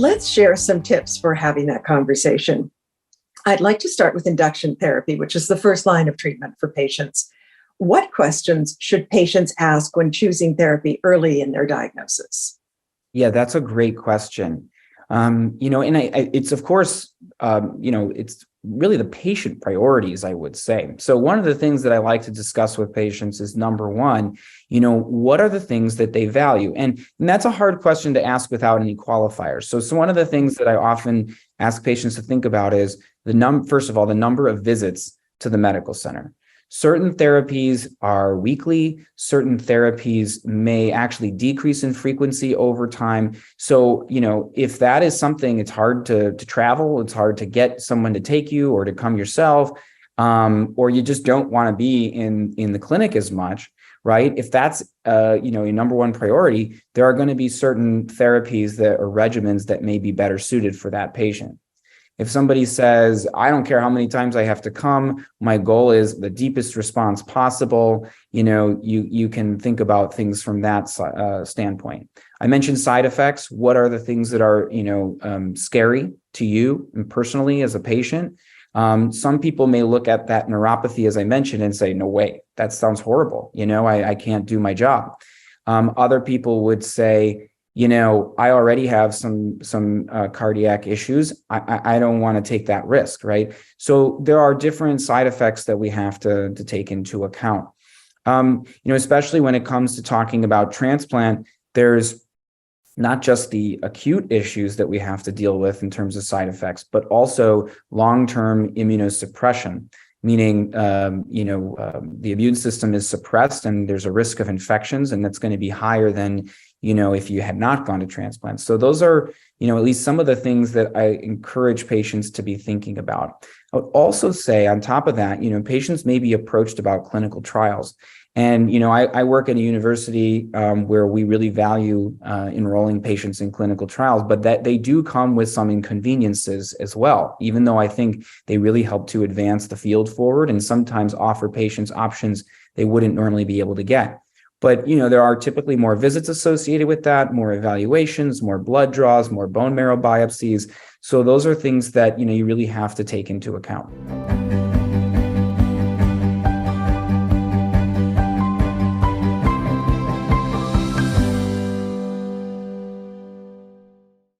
Let's share some tips for having that conversation. I'd like to start with induction therapy, which is the first line of treatment for patients. What questions should patients ask when choosing therapy early in their diagnosis? Yeah, that's a great question. It's of course, it's really the patient priorities, I would say. So one of the things that I like to discuss with patients is number one, what are the things that they value? And that's a hard question to ask without any qualifiers. So one of the things that I often ask patients to think about is first of all, the number of visits to the medical center. Certain therapies are weekly, certain therapies may actually decrease in frequency over time. So, if that is something, it's hard to travel, it's hard to get someone to take you or to come yourself, or you just don't want to be in the clinic as much, right? If that's, a number one priority, there are going to be certain therapies or regimens that may be better suited for that patient. If somebody says, I don't care how many times I have to come, my goal is the deepest response possible, you can think about things from that standpoint. I mentioned side effects. What are the things that are, scary to you and personally as a patient? Some people may look at that neuropathy, as I mentioned, and say, no way, that sounds horrible. I can't do my job. Other people would say, I already have some cardiac issues. I don't want to take that risk, right? So there are different side effects that we have to take into account. Especially when it comes to talking about transplant, there's not just the acute issues that we have to deal with in terms of side effects, but also long-term immunosuppression, meaning, the immune system is suppressed and there's a risk of infections, and that's going to be higher than if you had not gone to transplant. So those are, at least some of the things that I encourage patients to be thinking about. I would also say on top of that, patients may be approached about clinical trials. And, I work at a university where we really value enrolling patients in clinical trials, but that they do come with some inconveniences as well, even though I think they really help to advance the field forward and sometimes offer patients options they wouldn't normally be able to get. But, there are typically more visits associated with that, more evaluations, more blood draws, more bone marrow biopsies. So those are things that, you really have to take into account.